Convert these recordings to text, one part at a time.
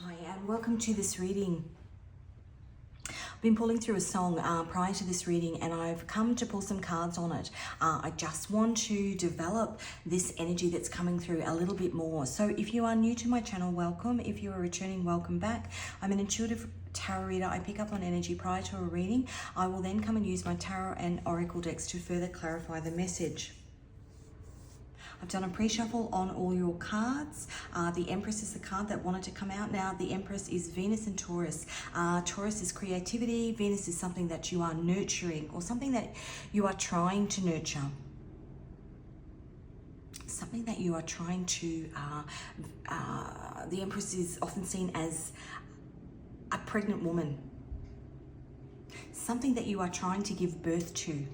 Hi, and welcome to this reading. I've been pulling through a song prior to this reading, and I've come to pull some cards on it. I just want to develop this energy that's coming through a little bit more. So if you are new to my channel, welcome. If you are returning, welcome back. I'm an intuitive tarot reader. I pick up on energy prior to a reading. I will then come and use my tarot and oracle decks to further clarify the message. I've done a pre-shuffle on all your cards. The Empress is the card that wanted to come out. Now, the Empress is Venus and Taurus. Taurus is creativity. Venus is something that you are nurturing or something that you are trying to nurture. Something that you are trying to... the Empress is often seen as a pregnant woman. Something that you are trying to give birth to.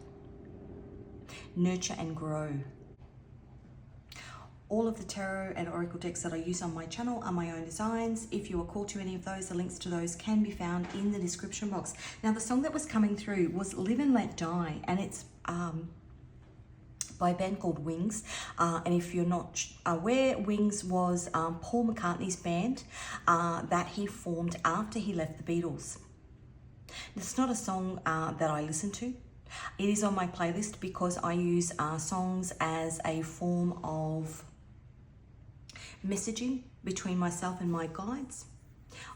Nurture and grow. All of the tarot and oracle decks that I use on my channel are my own designs. If you are called to any of those, the links to those can be found in the description box. Now, the song that was coming through was Live and Let Die, and it's by a band called Wings. And if you're not aware, Wings was Paul McCartney's band that he formed after he left the Beatles. It's not a song that I listen to. It is on my playlist because I use songs as a form of messaging between myself and my guides.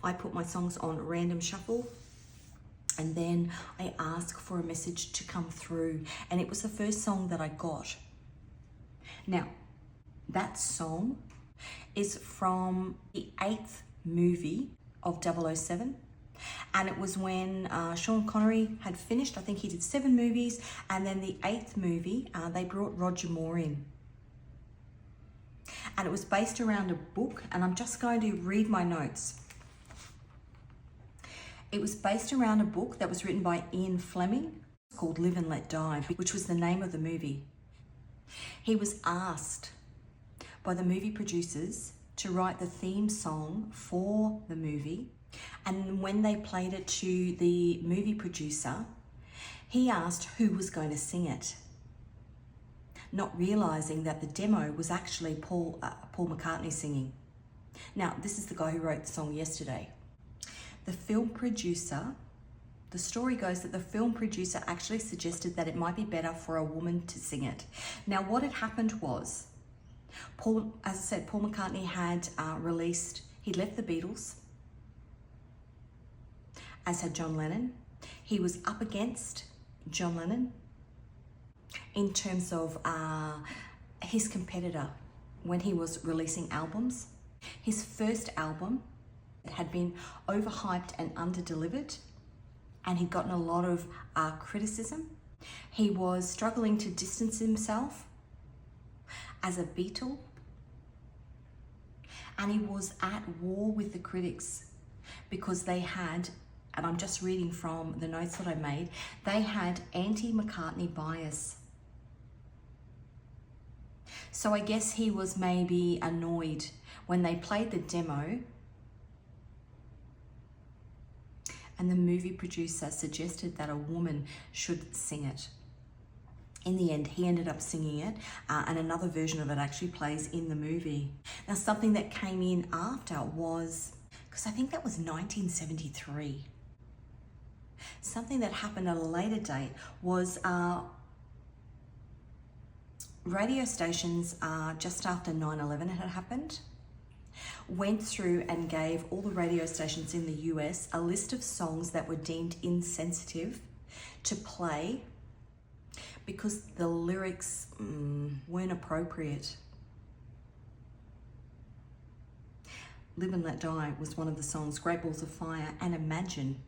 I put my songs on random shuffle and then I ask for a message to come through, and it was the first song that I got. Now, that song is from the 8th movie of 007, and it was when Sean Connery had finished. I think he did 7 movies, and then the 8th movie they brought Roger Moore in. And it was based around a book, and I'm just going to read my notes. It was based around a book that was written by Ian Fleming called Live and Let Die, which was the name of the movie. He was asked by the movie producers to write the theme song for the movie, and when they played it to the movie producer, he asked who was going to sing it, not realizing that the demo was actually Paul McCartney singing. Now, this is the guy who wrote the song Yesterday. The film producer, the story goes that the film producer actually suggested that it might be better for a woman to sing it. Now, what had happened was, Paul McCartney had he'd left the Beatles, as had John Lennon. He was up against John Lennon in terms of his competitor when he was releasing albums. His first album had been overhyped and underdelivered, and he'd gotten a lot of criticism. He was struggling to distance himself as a Beatle, and he was at war with the critics because they had, and I'm just reading from the notes that I made, they had anti-McCartney bias. So I guess he was maybe annoyed when they played the demo and the movie producer suggested that a woman should sing it. In the end, he ended up singing it, and another version of it actually plays in the movie. Now, something that came in after was, because I think that was 1973, something that happened at a later date was radio stations just after 9/11 had happened, went through and gave all the radio stations in the US a list of songs that were deemed insensitive to play because the lyrics weren't appropriate. Live and Let Die was one of the songs, Great Balls of Fire and Imagine.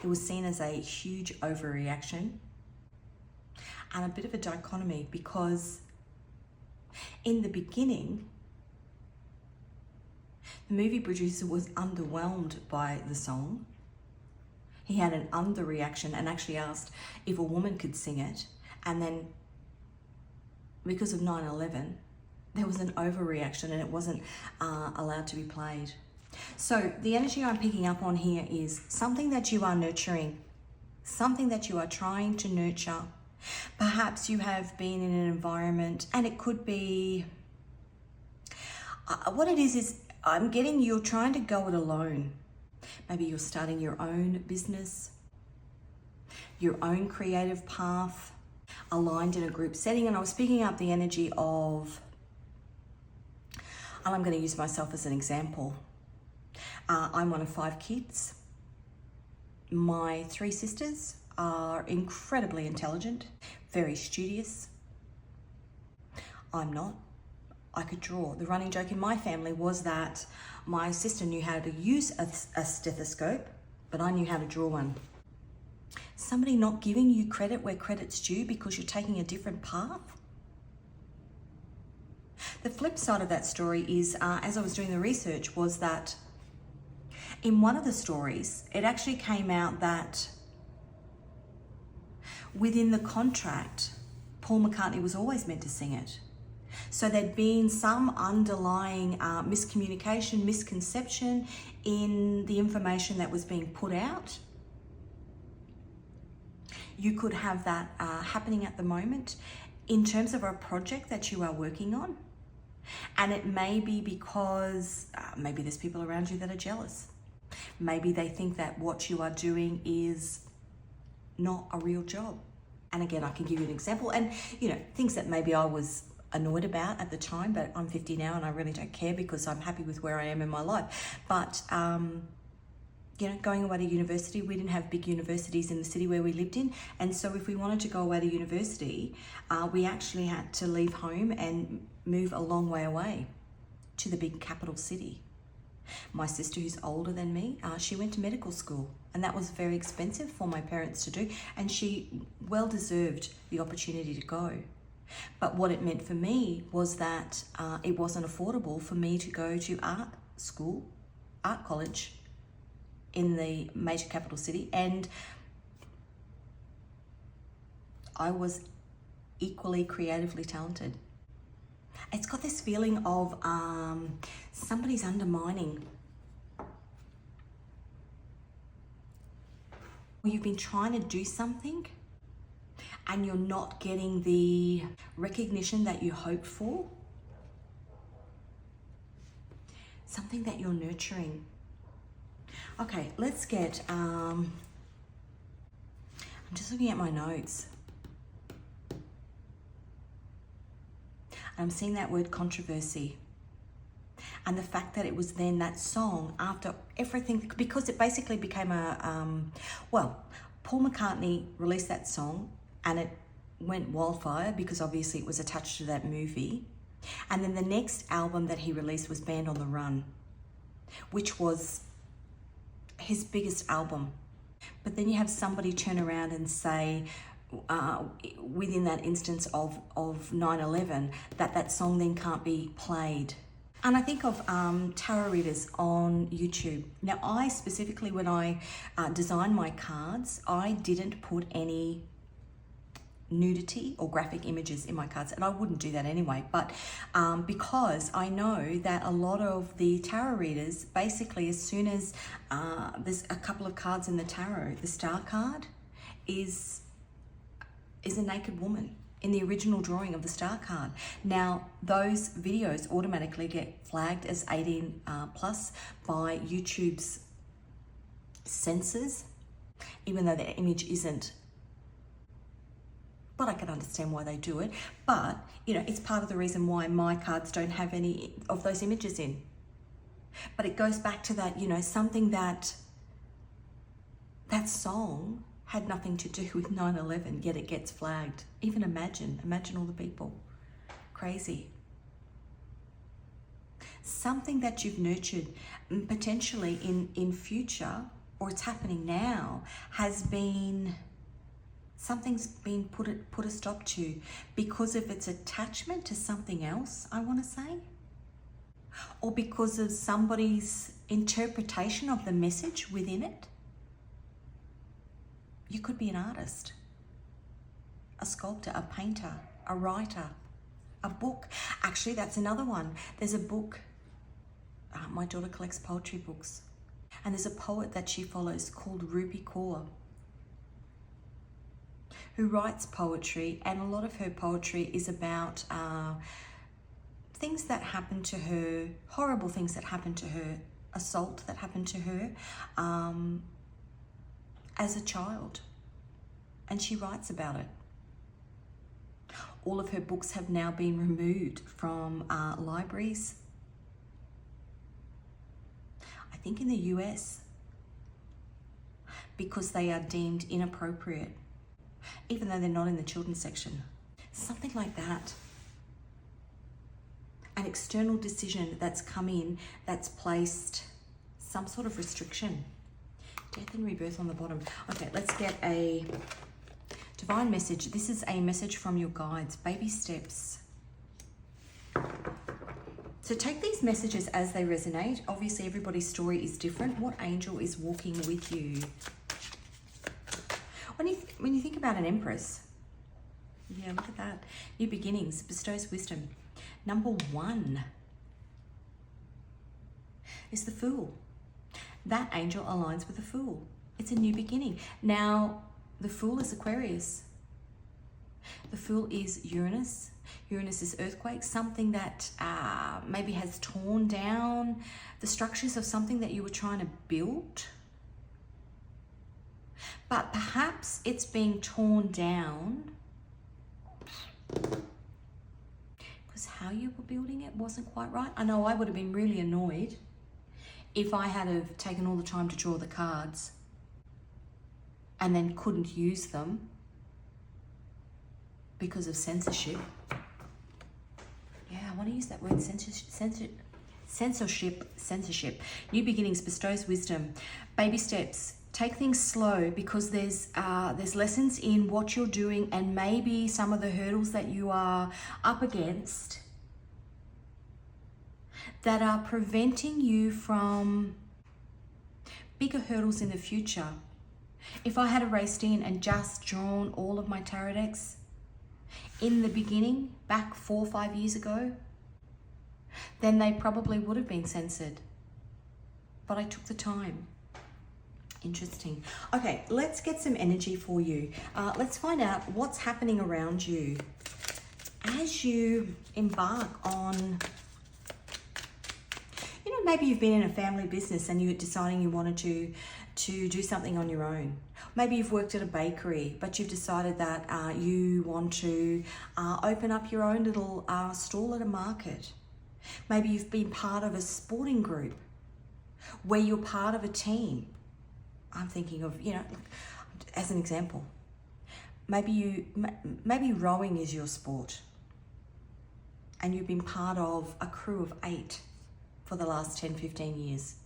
It was seen as a huge overreaction and a bit of a dichotomy because in the beginning, the movie producer was underwhelmed by the song. He had an underreaction and actually asked if a woman could sing it. And then because of 9/11, there was an overreaction and it wasn't allowed to be played. So the energy I'm picking up on here is something that you are nurturing, something that you are trying to nurture. Perhaps you have been in an environment, and it could be, what it is I'm getting you're trying to go it alone. Maybe you're starting your own business, your own creative path, aligned in a group setting. And I was picking up the energy of, and I'm going to use myself as an example. I'm one of 5 kids. My 3 sisters are incredibly intelligent, very studious. I'm not. I could draw. The running joke in my family was that my sister knew how to use a stethoscope, but I knew how to draw one. Somebody not giving you credit where credit's due because you're taking a different path. The flip side of that story is, as I was doing the research, was that in one of the stories, it actually came out that within the contract, Paul McCartney was always meant to sing it. So there'd been some underlying miscommunication, misconception in the information that was being put out. You could have that happening at the moment in terms of a project that you are working on. And it may be because maybe there's people around you that are jealous. Maybe they think that what you are doing is not a real job. And again, I can give you an example. And, you know, things that maybe I was annoyed about at the time, but I'm 50 now and I really don't care because I'm happy with where I am in my life. But, you know, going away to university, we didn't have big universities in the city where we lived in. And so if we wanted to go away to university, we actually had to leave home and move a long way away to the big capital city. My sister, who's older than me, she went to medical school, and that was very expensive for my parents to do, and she well deserved the opportunity to go. But what it meant for me was that it wasn't affordable for me to go to art school, art college in the major capital city, and I was equally creatively talented. It's got this feeling of somebody's undermining. You've been trying to do something and you're not getting the recognition that you hoped for. Something that you're nurturing. Okay, let's get, I'm just looking at my notes. I'm seeing that word controversy. And the fact that it was then that song after everything, because it basically became well, Paul McCartney released that song and it went wildfire because obviously it was attached to that movie. And then the next album that he released was Band on the Run, which was his biggest album. But then you have somebody turn around and say, within that instance of 9/11, that song then can't be played. And I think of tarot readers on YouTube. Now, I specifically, when I designed my cards, I didn't put any nudity or graphic images in my cards, and I wouldn't do that anyway, but because I know that a lot of the tarot readers, basically as soon as there's a couple of cards in the tarot, the star card is a naked woman in the original drawing of the star card. Now, those videos automatically get flagged as 18 plus by YouTube's censors, even though the image isn't. But I can understand why they do it. But, you know, it's part of the reason why my cards don't have any of those images in. But it goes back to that, you know, something that song had nothing to do with 9/11, yet it gets flagged. Even imagine all the people. Crazy. Something that you've nurtured, potentially in future, or it's happening now, has been, something's been put a stop to because of its attachment to something else, I want to say, or because of somebody's interpretation of the message within it. You could be an artist, a sculptor, a painter, a writer, a book. Actually, that's another one. There's a book, my daughter collects poetry books, and there's a poet that she follows called Rupi Kaur, who writes poetry, and a lot of her poetry is about things that happened to her, horrible things that happened to her, assault that happened to her as a child. And she writes about it. All of her books have now been removed from libraries. I think in the US, because they are deemed inappropriate, even though they're not in the children's section. Something like that. An external decision that's come in that's placed some sort of restriction. Death and rebirth on the bottom. Okay, let's get a divine message. This is a message from your guides. Baby steps. So take these messages as they resonate. Obviously, everybody's story is different. What angel is walking with you? When you think about an empress, yeah, look at that. New beginnings, bestows wisdom. Number 1 is the Fool. That angel aligns with the Fool. It's a new beginning. Now, the Fool is Aquarius. The Fool is Uranus. Uranus is earthquake, something that maybe has torn down the structures of something that you were trying to build. But perhaps it's being torn down because how you were building it wasn't quite right. I know I would have been really annoyed if I had have taken all the time to draw the cards and then couldn't use them because of censorship. Yeah, I want to use that word, censorship. New beginnings, bestows wisdom. Baby steps. Take things slow because there's lessons in what you're doing and maybe some of the hurdles that you are up against that are preventing you from bigger hurdles in the future. If I had raced in and just drawn all of my tarot decks in the beginning, back 4 or 5 years ago, then they probably would have been censored. But I took the time. Interesting. Okay, let's get some energy for you. Let's find out what's happening around you as you embark on, maybe you've been in a family business and you're deciding you wanted to do something on your own. Maybe you've worked at a bakery, but you've decided that you want to open up your own little stall at a market. Maybe you've been part of a sporting group where you're part of a team. I'm thinking of, as an example, maybe rowing is your sport and you've been part of a crew of 8 for the last 10, 15 years,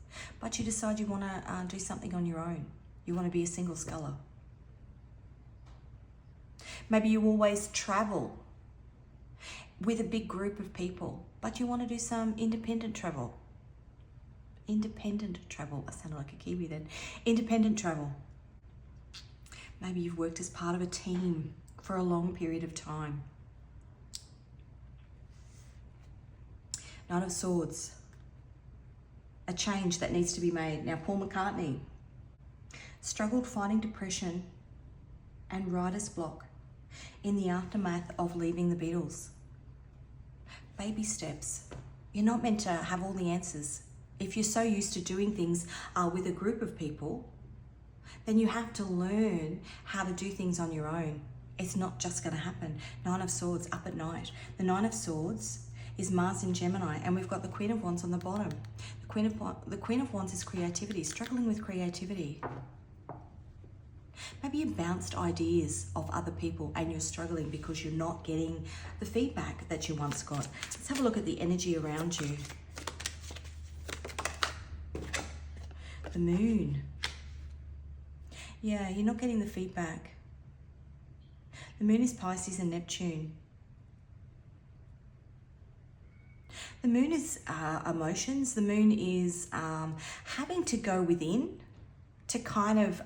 but you decide you want to do something on your own. You want to be a single sculler. Maybe you always travel with a big group of people, but you want to do some independent travel. Independent travel. I sounded like a Kiwi then. Independent travel. Maybe you've worked as part of a team for a long period of time. Knight of Swords. A change that needs to be made. Now, Paul McCartney struggled fighting depression and writer's block in the aftermath of leaving the Beatles. Baby steps. You're not meant to have all the answers. If you're so used to doing things with a group of people, then you have to learn how to do things on your own. It's not just going to happen. Nine of Swords, up at night. The Nine of Swords is Mars in Gemini, and we've got the Queen of Wands on the bottom. The Queen of Wands is creativity, struggling with creativity. Maybe you bounced ideas of other people and you're struggling because you're not getting the feedback that you once got. Let's have a look at the energy around you. The Moon. Yeah, you're not getting the feedback. The Moon is Pisces and Neptune. The Moon is emotions. The Moon is having to go within to kind of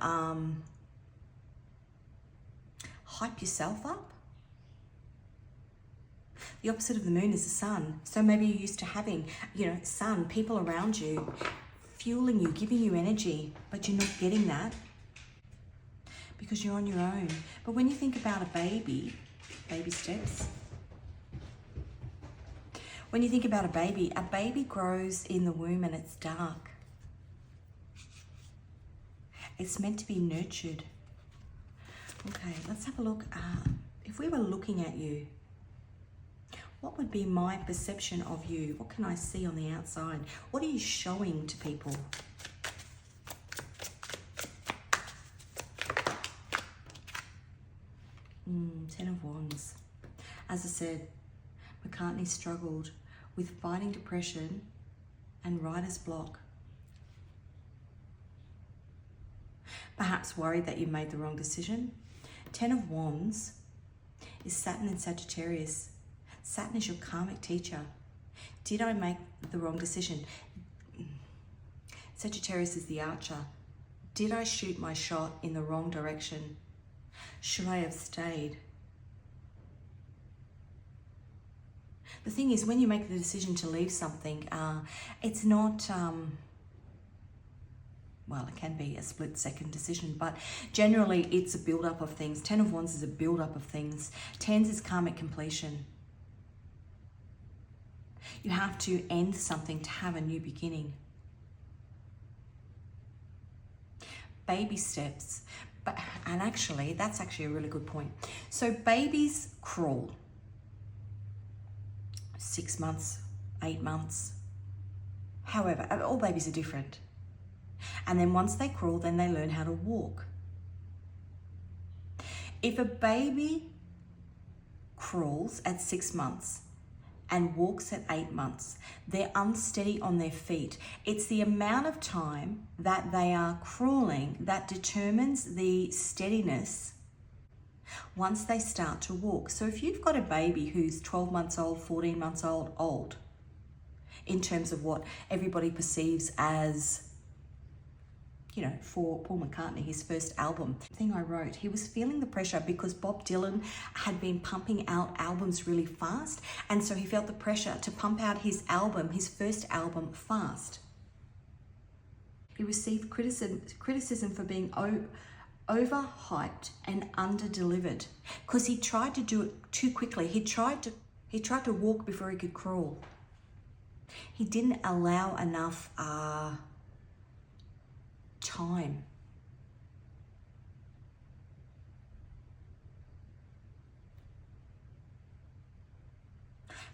hype yourself up. The opposite of the Moon is the Sun. So maybe you're used to having, sun, people around you, fueling you, giving you energy, but you're not getting that because you're on your own. But when you think about a baby steps, When you think about a baby grows in the womb and it's dark. It's meant to be nurtured. Okay, let's have a look. If we were looking at you, what would be my perception of you? What can I see on the outside? What are you showing to people? Ten of Wands. As I said, McCartney struggled with fighting depression and writer's block. Perhaps worried that you made the wrong decision. Ten of Wands is Saturn in Sagittarius. Saturn is your karmic teacher. Did I make the wrong decision? Sagittarius is the archer. Did I shoot my shot in the wrong direction? Should I have stayed? The thing is, when you make the decision to leave something, it's not, well, it can be a split-second decision, but generally it's a build-up of things. Ten of Wands is a build-up of things. Tens is karmic completion. You have to end something to have a new beginning. Baby steps. And actually, that's actually a really good point. So babies crawl. 6 months, 8 months. However, all babies are different. And then once they crawl, then they learn how to walk. If a baby crawls at 6 months and walks at 8 months, they're unsteady on their feet. It's the amount of time that they are crawling that determines the steadiness once they start to walk. So if you've got a baby who's 12 months old, 14 months old, in terms of what everybody perceives as, you know, for Paul McCartney, his first album, thing I wrote, he was feeling the pressure because Bob Dylan had been pumping out albums really fast. And so he felt the pressure to pump out his album, his first album, fast. He received criticism for being overhyped and under-delivered because he tried to do it too quickly. He tried to walk before he could crawl. He didn't allow enough time.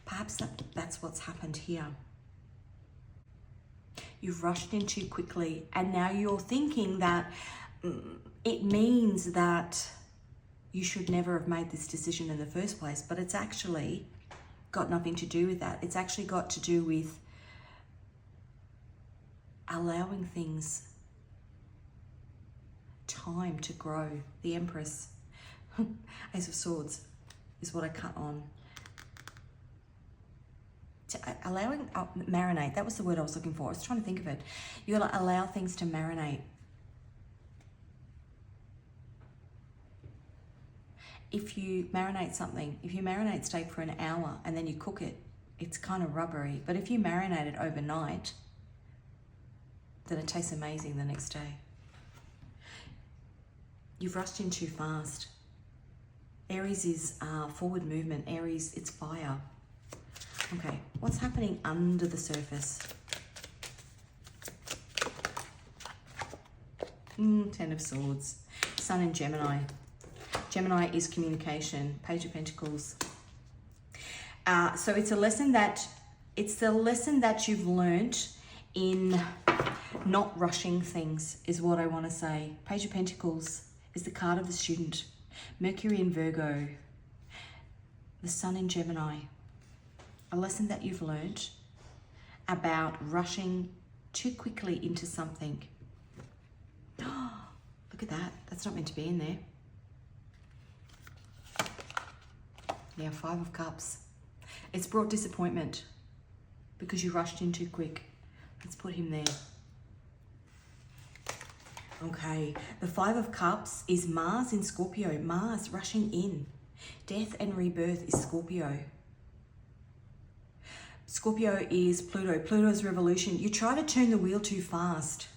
Perhaps that's what's happened here. You've rushed in too quickly, and now you're thinking that it means that you should never have made this decision in the first place, but it's actually got nothing to do with that. It's actually got to do with allowing things time to grow. The Empress, Ace of Swords is what I cut on. Allowing, marinate, that was the word I was looking for. I was trying to think of it. You gotta allow things to marinate. If you marinate something, if you marinate steak for an hour and then you cook it, it's kind of rubbery. But if you marinate it overnight, then it tastes amazing the next day. You've rushed in too fast. Aries is forward movement. Aries, it's fire. Okay, what's happening under the surface? Ten of Swords. Sun in Gemini. Gemini is communication. Page of Pentacles. So it's the lesson that you've learnt in not rushing things, is what I want to say. Page of Pentacles is the card of the student. Mercury in Virgo. The Sun in Gemini. A lesson that you've learnt about rushing too quickly into something. Look at that. That's not meant to be in there. Yeah, Five of Cups. It's brought disappointment because you rushed in too quick. Let's put him there. Okay, the Five of Cups is Mars in Scorpio. Mars rushing in. Death and rebirth is Scorpio. Scorpio is Pluto. Pluto's revolution. You try to turn the wheel too fast.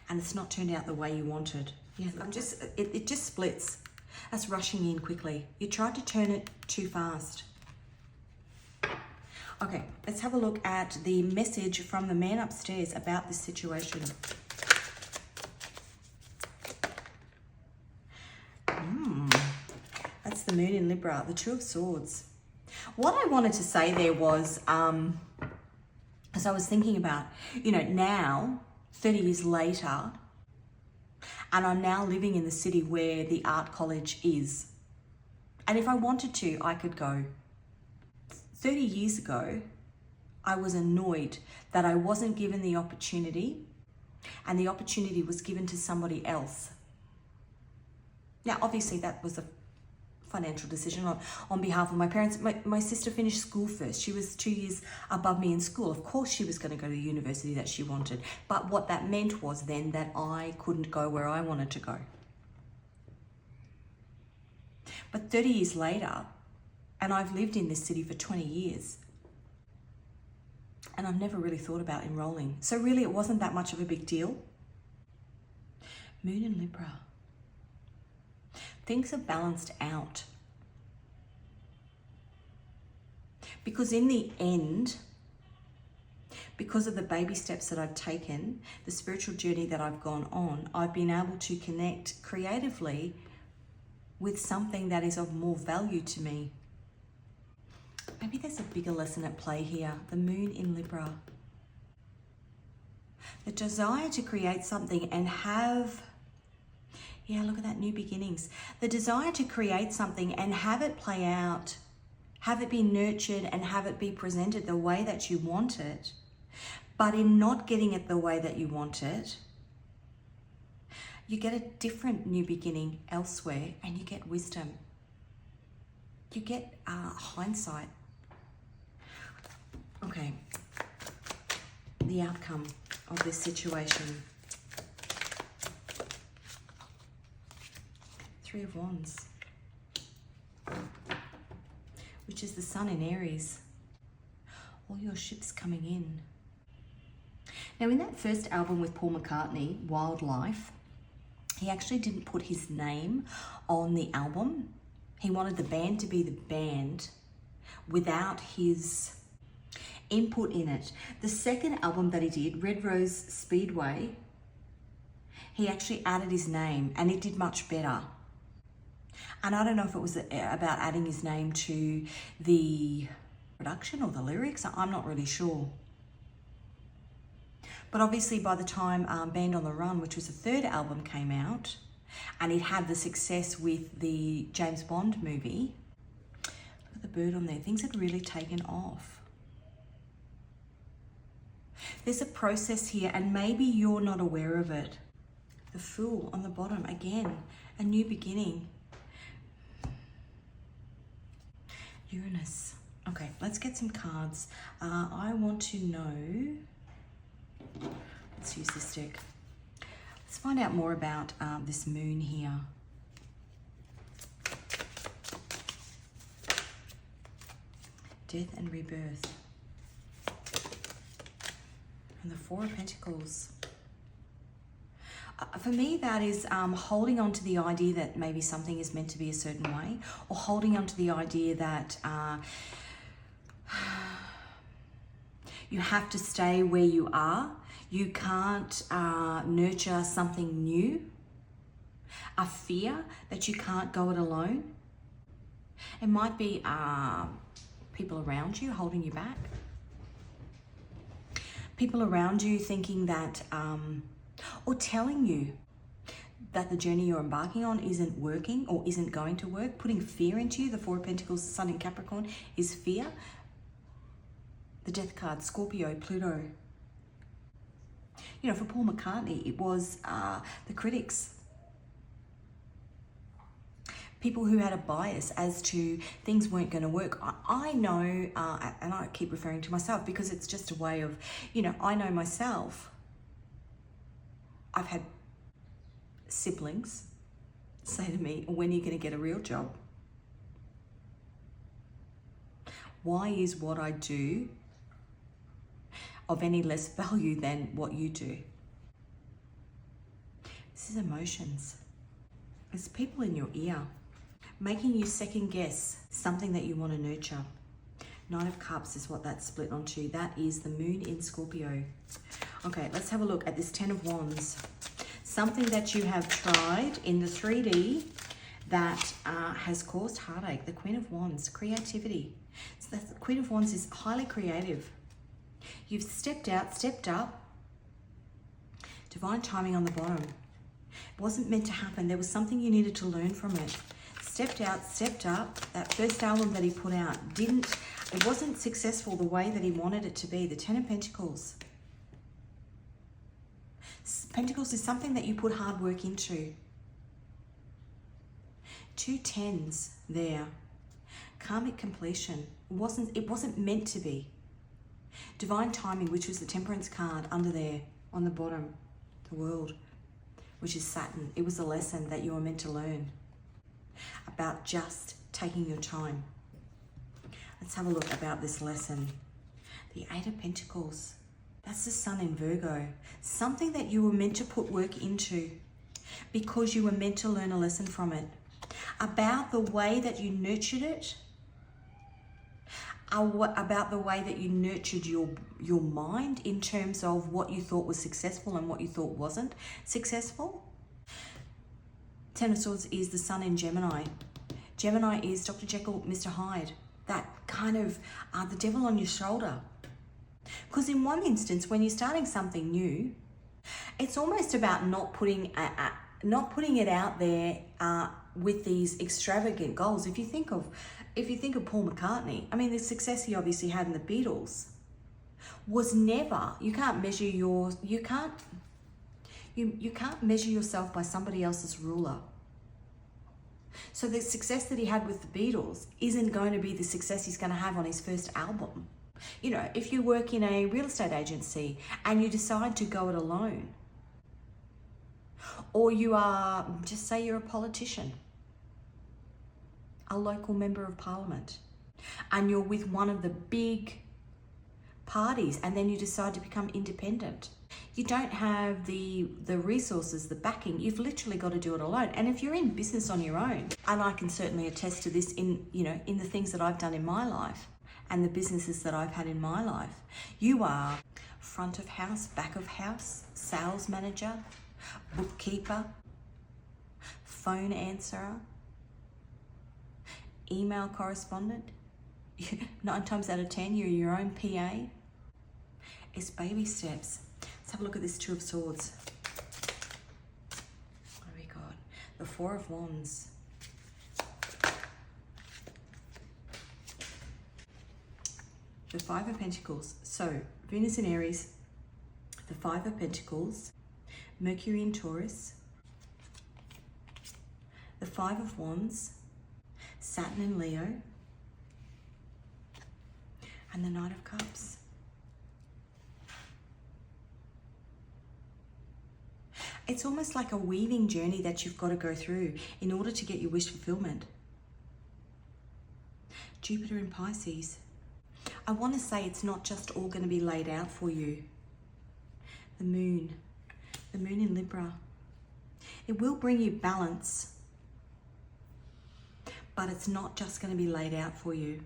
And it's not turned out the way you wanted. Yeah, it just splits. That's rushing in quickly. You tried to turn it too fast. Okay, let's have a look at the message from the man upstairs about this situation. That's the moon in Libra, the Two of Swords. What I wanted to say there was, as I was thinking about, now, 30 years later, and I'm now living in the city where the art college is. And if I wanted to, I could go. 30 years ago, I was annoyed that I wasn't given the opportunity, and the opportunity was given to somebody else. Now, obviously, that was a financial decision on behalf of my parents. My sister finished school first. She was 2 years above me in school. Of course, she was going to go to the university that she wanted. But what that meant was then that I couldn't go where I wanted to go. But 30 years later, and I've lived in this city for 20 years, and I've never really thought about enrolling. So really, it wasn't that much of a big deal. Moon in Libra. Things are balanced out. Because in the end, because of the baby steps that I've taken, the spiritual journey that I've gone on, I've been able to connect creatively with something that is of more value to me. Maybe there's a bigger lesson at play here. The moon in Libra. The desire to create something and have... Yeah, look at that, new beginnings. The desire to create something and have it play out, have it be nurtured and have it be presented the way that you want it. But in not getting it the way that you want it, you get a different new beginning elsewhere and you get wisdom. You get hindsight. Okay, the outcome of this situation. Three of Wands, which is the sun in Aries. All your ships coming in. Now, in that first album with Paul McCartney, Wildlife, he actually didn't put his name on the album. He wanted the band to be the band without his input in it. The second album that he did, Red Rose Speedway, he actually added his name and it did much better. And I don't know if it was about adding his name to the production or the lyrics. I'm not really sure. But obviously by the time Band on the Run, which was the third album, came out, and it had the success with the James Bond movie, look at the bird on there. Things had really taken off. There's a process here, and maybe you're not aware of it. The Fool on the bottom, again, a new beginning. Uranus. Okay, let's get some cards. I want to know, let's use this deck. Let's find out more about this moon here. Death and rebirth. And the Four of Pentacles. For me, that is holding on to the idea that maybe something is meant to be a certain way, or holding on to the idea that you have to stay where you are. You can't nurture something new. A fear that you can't go it alone. It might be people around you holding you back. People around you thinking that... or telling you that the journey you're embarking on isn't working or isn't going to work, putting fear into you. The Four of Pentacles, Sun in Capricorn, is fear. The Death card, Scorpio, Pluto. You know, for Paul McCartney, it was the critics. People who had a bias as to things weren't going to work. I know, and I keep referring to myself because it's just a way of, I know myself. I've had siblings say to me, when are you going to get a real job? Why is what I do of any less value than what you do? This is emotions. There's people in your ear. Making you second guess something that you want to nurture. Nine of Cups is what that's split onto. That is the moon in Scorpio. Okay, let's have a look at this 10 of Wands. Something that you have tried in the 3D that has caused heartache. The Queen of Wands, creativity. So the Queen of Wands is highly creative. You've stepped out, stepped up. Divine timing on the bottom. It wasn't meant to happen. There was something you needed to learn from it. Stepped out, stepped up. That first album that he put out it wasn't successful the way that he wanted it to be. The 10 of Pentacles. Pentacles is something that you put hard work into. 2 tens there. Karmic completion. It wasn't meant to be. Divine timing, which was the Temperance card under there on the bottom. The World, which is Saturn. It was a lesson that you were meant to learn about just taking your time. Let's have a look about this lesson. The 8 of Pentacles. That's the Sun in Virgo. Something that you were meant to put work into because you were meant to learn a lesson from it. About the way that you nurtured it. About the way that you nurtured your mind in terms of what you thought was successful and what you thought wasn't successful. 10 of Swords is the Sun in Gemini. Gemini is Dr. Jekyll, Mr. Hyde. That kind of the devil on your shoulder. Because in one instance, when you're starting something new, it's almost about not putting it out there with these extravagant goals. If you think of Paul McCartney, I mean, the success he obviously had in the Beatles was never. You can't measure you can't measure yourself by somebody else's ruler. So the success that he had with the Beatles isn't going to be the success he's going to have on his first album. You know, if you work in a real estate agency and you decide to go it alone, or you are, just say you're a politician, a local member of parliament, and you're with one of the big parties, and then you decide to become independent. You don't have the resources, the backing. You've literally got to do it alone. And if you're in business on your own, and I can certainly attest to this in the things that I've done in my life and the businesses that I've had in my life, you are front of house, back of house, sales manager, bookkeeper, phone answerer, email correspondent. 9 times out of 10, you're your own PA. It's baby steps. Let's have a look at this 2 of Swords. What have we got? The 4 of Wands. The 5 of Pentacles. So, Venus in Aries, the 5 of Pentacles, Mercury in Taurus, the 5 of Wands, Saturn in Leo, and the Knight of Cups. It's almost like a weaving journey that you've got to go through in order to get your wish fulfillment. Jupiter in Pisces. I want to say it's not just all going to be laid out for you. The moon in Libra. It will bring you balance, but it's not just going to be laid out for you.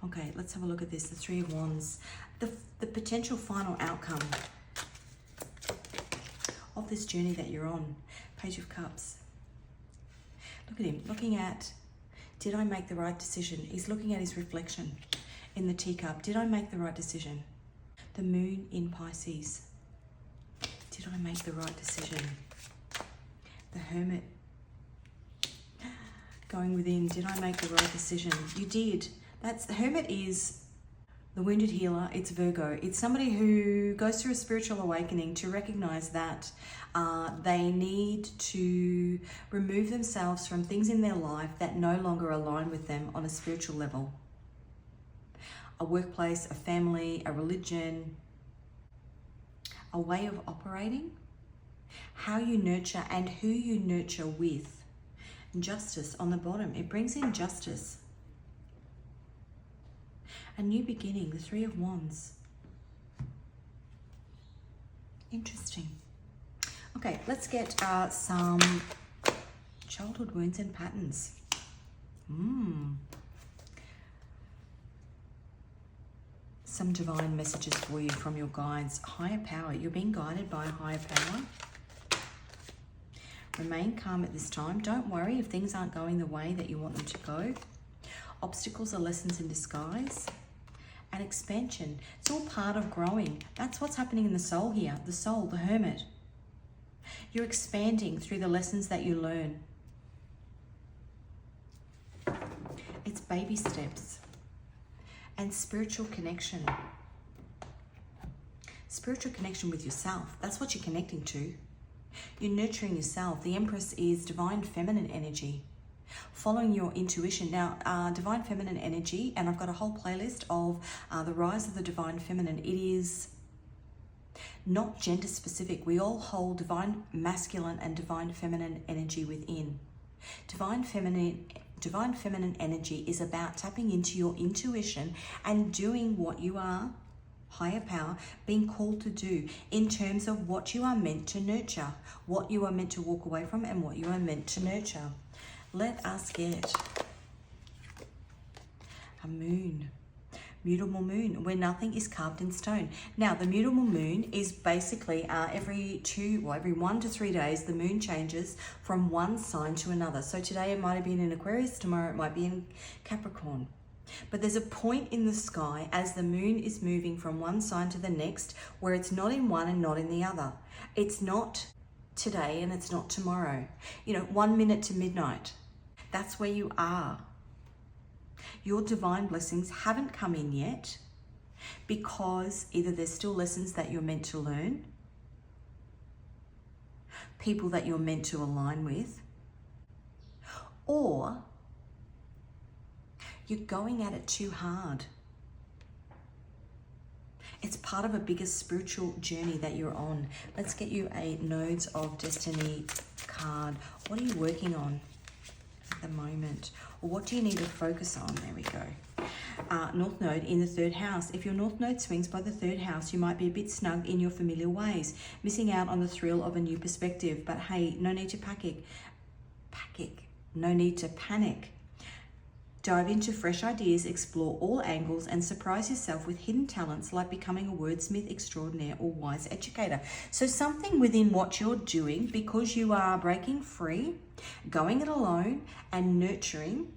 Okay, let's have a look at this. The 3 of Wands. The potential final outcome of this journey that you're on. Page of Cups. Look at him, looking at, did I make the right decision? He's looking at his reflection in the teacup. Did I make the right decision? The moon in Pisces. Did I make the right decision? The Hermit. Going within, did I make the right decision? You did. The Hermit is the wounded healer. It's Virgo. It's somebody who goes through a spiritual awakening to recognize that they need to remove themselves from things in their life that no longer align with them on a spiritual level. A workplace, a family, a religion, a way of operating, how you nurture and who you nurture with. Justice on the bottom. It brings in justice. A new beginning, the 3 of Wands. Interesting. Okay, let's get some Childhood wounds and patterns. Some divine messages for you from your guides. Higher power. You're being guided by a higher power. Remain calm at this time. Don't worry if things aren't going the way that you want them to go. Obstacles are lessons in disguise. And expansion. It's all part of growing. That's what's happening in the soul here. The soul, the hermit. You're expanding through the lessons that you learn. It's baby steps. And spiritual connection. Spiritual connection with yourself. That's what you're connecting to. You're nurturing yourself. The Empress is divine feminine energy. Following your intuition. Now, divine feminine energy, and I've got a whole playlist of the rise of the divine feminine. It is not gender specific. We all hold divine masculine and divine feminine energy within. Divine feminine energy is about tapping into your intuition and doing what you are, higher power, being called to do in terms of what you are meant to nurture, what you are meant to walk away from, and what you are meant to nurture. Let us get a moon. Mutable moon, where nothing is carved in stone. Now, the mutable moon is basically every 1 to 3 days, the moon changes from one sign to another. So today it might have been in Aquarius, tomorrow it might be in Capricorn. But there's a point in the sky as the moon is moving from one sign to the next where it's not in one and not in the other. It's not today and it's not tomorrow. 1 minute to midnight. That's where you are. Your divine blessings haven't come in yet because either there's still lessons that you're meant to learn, people that you're meant to align with, or you're going at it too hard. It's part of a bigger spiritual journey that you're on. Let's get you a Nodes of Destiny card. What are you working on at the moment? Or what do you need to focus on? There we go. North Node in the 3rd house. If your North Node swings by the 3rd house, you might be a bit snug in your familiar ways, missing out on the thrill of a new perspective. But hey, no need to panic. No need to panic. Dive into fresh ideas, explore all angles, and surprise yourself with hidden talents like becoming a wordsmith extraordinaire or wise educator. So something within what you're doing, because you are breaking free, going it alone and nurturing,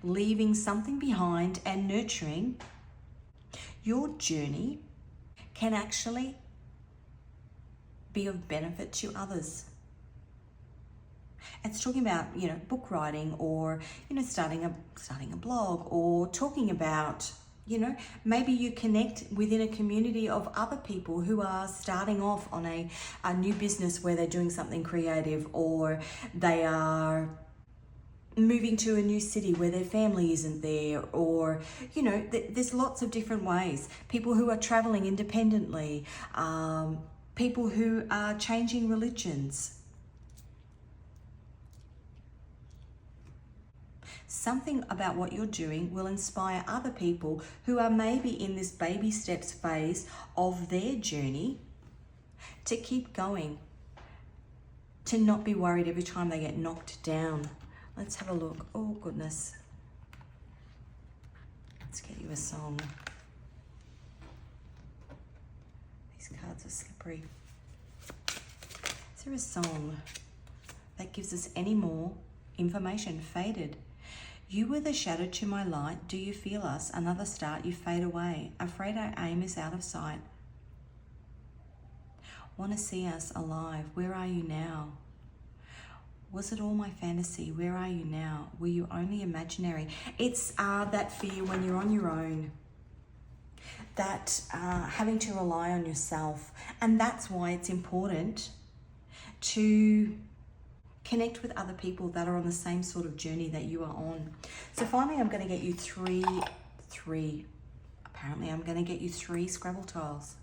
leaving something behind and nurturing, your journey can actually be of benefit to others. It's talking about, book writing or, starting a blog, or talking about, maybe you connect within a community of other people who are starting off on a new business where they're doing something creative, or they are moving to a new city where their family isn't there, or, there's lots of different ways. People who are traveling independently, people who are changing religions. Something about what you're doing will inspire other people who are maybe in this baby steps phase of their journey to keep going, to not be worried every time they get knocked down. Let's have a look. Oh, goodness. Let's get you a song. These cards are slippery. Is there a song that gives us any more information? Faded. You were the shadow to my light. Do you feel us? Another start, you fade away. Afraid our aim is out of sight. Want to see us alive. Where are you now? Was it all my fantasy? Where are you now? Were you only imaginary? It's that fear when you're on your own. That having to rely on yourself. And that's why it's important to connect with other people that are on the same sort of journey that you are on. So finally, I'm going to get you three. Apparently, I'm going to get you 3 Scrabble tiles.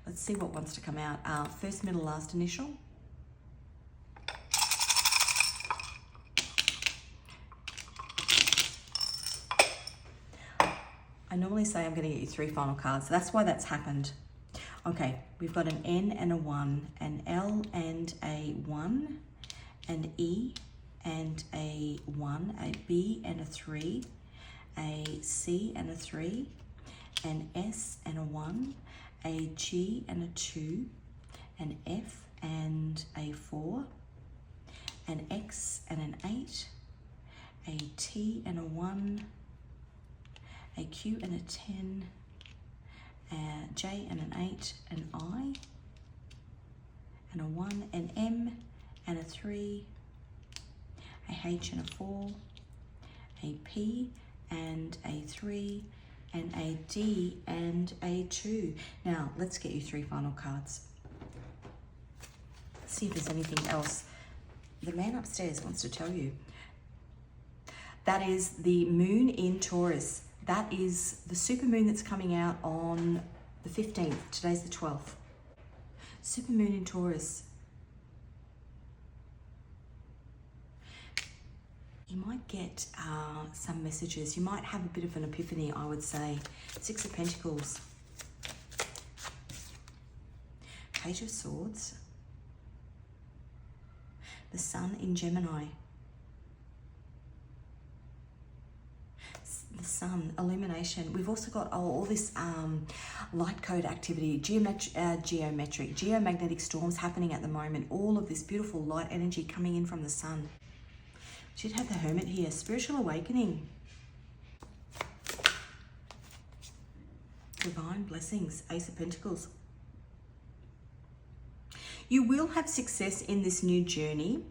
Let's see what wants to come out. First, middle, last initial. I normally say I'm going to get you 3 final cards. So that's why that's happened. Okay, we've got an N and a 1, an L and a 1, an E and a 1, a B and a 3, a C and a 3, an S and a 1, a G and a 2, an F and a 4, an X and an 8, a T and a 1, a Q and a 10, a J and an 8, an I and a 1, an M and a 3, a H and a 4, a P and a 3, and a D and a 2. Now, let's get you 3 final cards. Let's see if there's anything else the man upstairs wants to tell you. That is the moon in Taurus. That is the supermoon that's coming out on the 15th. Today's the 12th. Supermoon in Taurus. You might get some messages. You might have a bit of an epiphany, I would say. 6 of Pentacles. Page of Swords. The Sun in Gemini. The Sun, illumination. We've also got all this light code activity, geomagnetic storms happening at the moment. All of this beautiful light energy coming in from the Sun. Should have the Hermit here. Spiritual awakening. Divine blessings. Ace of Pentacles. You will have success in this new journey.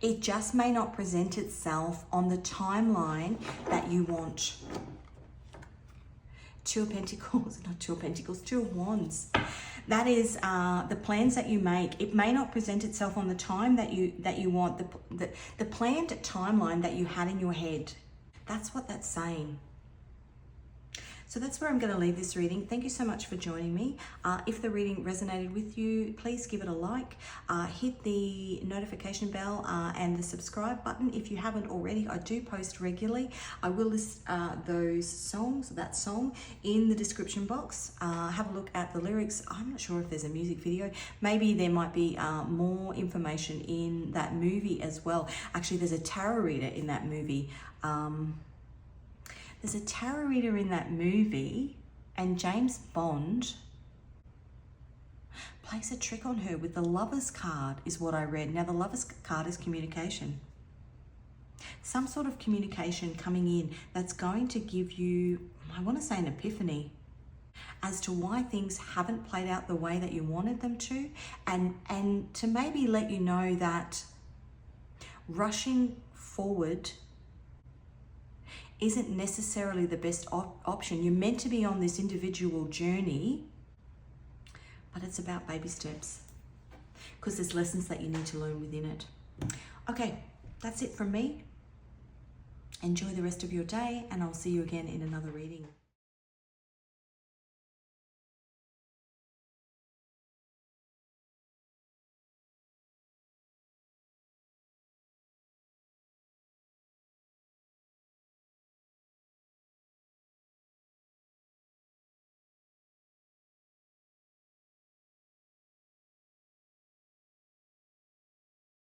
It just may not present itself on the timeline that you want. 2 of Pentacles, not 2 of Pentacles, 2 of Wands. That is the plans that you make. It may not present itself on the time that you want, the planned timeline that you had in your head. That's what that's saying. So that's where I'm going to leave this reading. Thank you so much for joining me. If the reading resonated with you, please give it a like. Hit the notification bell and the subscribe button if you haven't already. I do post regularly. I will list that song in the description box. Have a look at the lyrics. I'm not sure if there's a music video. Maybe there might be more information in that movie as well. Actually, there's a tarot reader in that movie. There's a tarot reader in that movie, and James Bond plays a trick on her with the Lover's card, is what I read. Now, the Lover's card is communication. Some sort of communication coming in that's going to give you, I want to say, an epiphany as to why things haven't played out the way that you wanted them to, and to maybe let you know that rushing forward isn't necessarily the best option. You're meant to be on this individual journey, but it's about baby steps because there's lessons that you need to learn within it. Okay, that's it from me. Enjoy the rest of your day, and I'll see you again in another reading.